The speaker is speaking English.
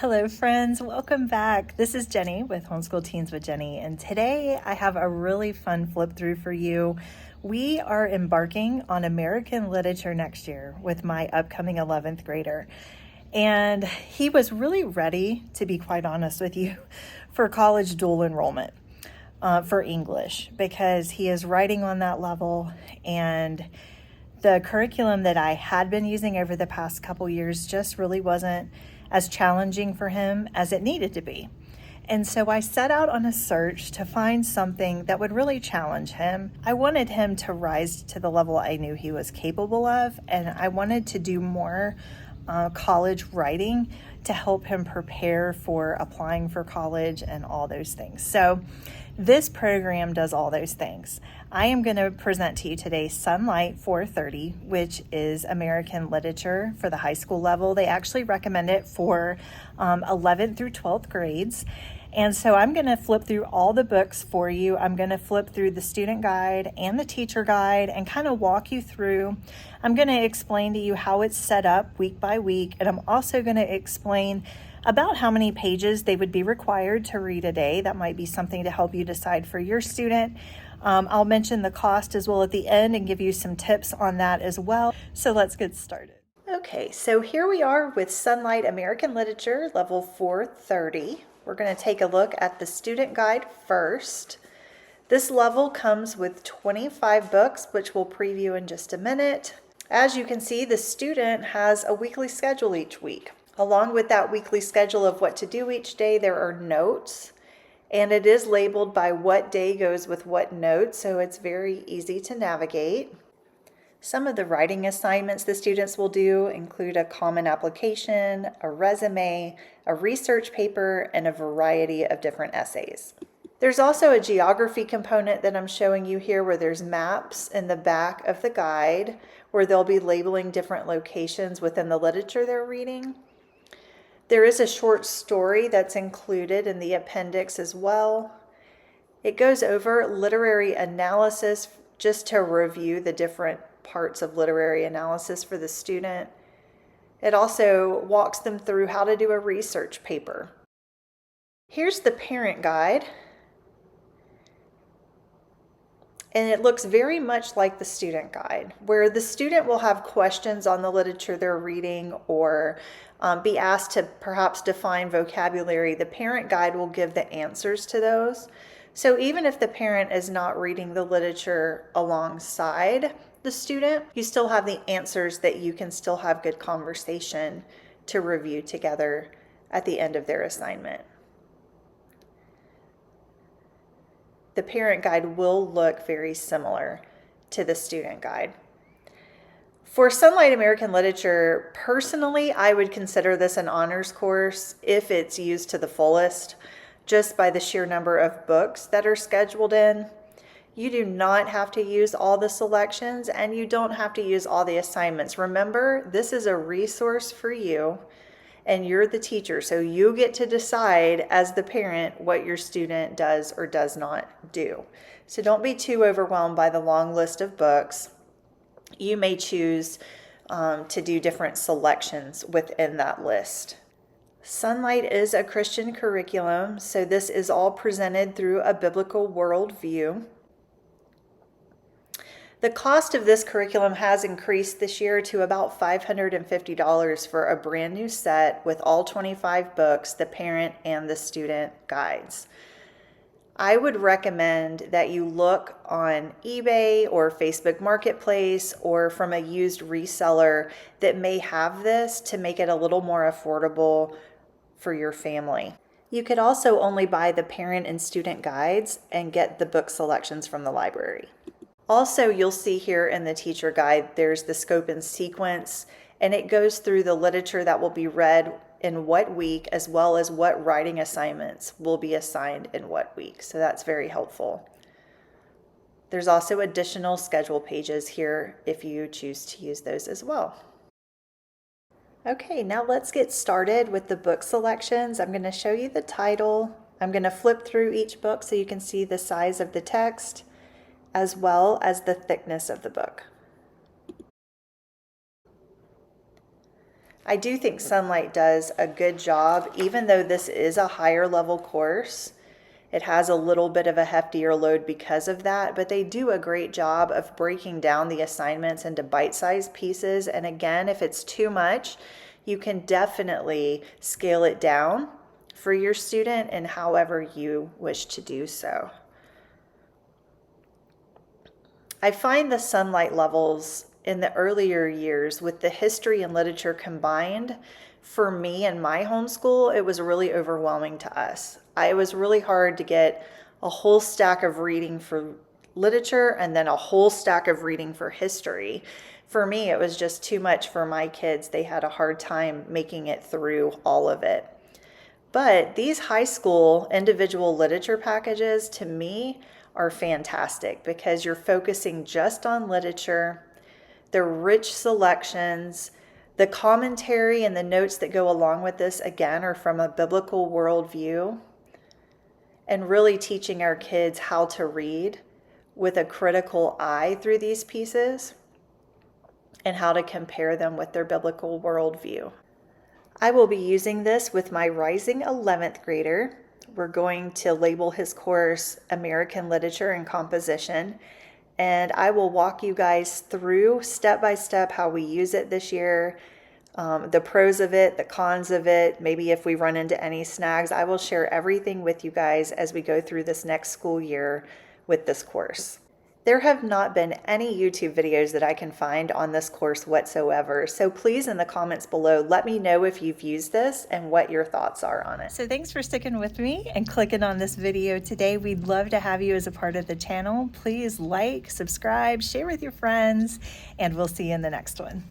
Hello friends, welcome back. This is Jenny with Homeschool Teens with Jenny, and today I have a really fun flip through for you. We are embarking on American literature next year with my upcoming 11th grader, and he was really ready, to be quite honest with you, for college dual enrollment for English because he is writing on that level, and the curriculum that I had been using over the past couple years just really wasn't as challenging for him as it needed to be. And so I set out on a search to find something that would really challenge him. I wanted him to rise to the level I knew he was capable of, and I wanted to do more college writing to help him prepare for applying for college and all those things. So this program does all those things. I am going to present to you today Sonlight 430, which is American literature for the high school level. They actually recommend it for 11th through 12th grades. And so I'm going to flip through all the books for you. I'm going to flip through the student guide and the teacher guide and kind of walk you through. I'm going to explain to you how it's set up week by week. And I'm also going to explain about how many pages they would be required to read a day. That might be something to help you decide for your student. I'll mention the cost as well at the end and give you some tips on that as well. So let's get started. Okay, so here we are with Sonlight American Literature, level 430. We're going to take a look at the student guide first. This level comes with 25 books, which we'll preview in just a minute. As you can see, the student has a weekly schedule each week. Along with that weekly schedule of what to do each day, there are notes, and it is labeled by what day goes with what note, so it's very easy to navigate. Some of the writing assignments the students will do include a common application, a resume, a research paper, and a variety of different essays. There's also a geography component that I'm showing you here where there's maps in the back of the guide where they'll be labeling different locations within the literature they're reading. There is a short story that's included in the appendix as well. It goes over literary analysis just to review the different parts of literary analysis for the student. It also walks them through how to do a research paper. Here's the parent guide. And it looks very much like the student guide, where the student will have questions on the literature they're reading or be asked to perhaps define vocabulary. The parent guide will give the answers to those. So even if the parent is not reading the literature alongside the student, you still have the answers that you can still have good conversation to review together at the end of their assignment. The parent guide will look very similar to the student guide. For Sonlight American Literature, personally, I would consider this an honors course if it's used to the fullest, just by the sheer number of books that are scheduled in. You do not have to use all the selections, and you don't have to use all the assignments. Remember, this is a resource for you, and you're the teacher, so you get to decide as the parent what your student does or does not do. So don't be too overwhelmed by the long list of books. You may choose to do different selections within that list. Sonlight is a Christian curriculum, so this is all presented through a biblical worldview. The cost of this curriculum has increased this year to about $550 for a brand new set with all 25 books, the parent and the student guides. I would recommend that you look on eBay or Facebook Marketplace or from a used reseller that may have this to make it a little more affordable for your family. You could also only buy the parent and student guides and get the book selections from the library. Also, you'll see here in the teacher guide, there's the scope and sequence, and it goes through the literature that will be read in what week, as well as what writing assignments will be assigned in what week. So that's very helpful. There's also additional schedule pages here if you choose to use those as well. Okay, now let's get started with the book selections. I'm going to show you the title. I'm going to flip through each book so you can see the size of the text, as well as the thickness of the book. I do think Sonlight does a good job, even though this is a higher level course. It has a little bit of a heftier load because of that, but they do a great job of breaking down the assignments into bite-sized pieces. And again, if it's too much, you can definitely scale it down for your student and however you wish to do so. I find the Sonlight levels in the earlier years with the history and literature combined, for me and my homeschool, it was really overwhelming to us. It was really hard to get a whole stack of reading for literature and then a whole stack of reading for history. For me, it was just too much for my kids. They had a hard time making it through all of it. But these high school individual literature packages, to me, are fantastic because you're focusing just on literature. They're rich selections. The commentary and the notes that go along with this, again, are from a biblical worldview and really teaching our kids how to read with a critical eye through these pieces and how to compare them with their biblical worldview. I will be using this with my rising 11th grader. We're going to label his course American Literature and Composition, and I will walk you guys through step by step how we use it this year, the pros of it, the cons of it, maybe if we run into any snags. I will share everything with you guys as we go through this next school year with this course. There have not been any YouTube videos that I can find on this course whatsoever, so please in the comments below let me know if you've used this and what your thoughts are on it. So thanks for sticking with me and clicking on this video today. We'd love to have you as a part of the channel. Please like, subscribe, share with your friends, and we'll see you in the next one.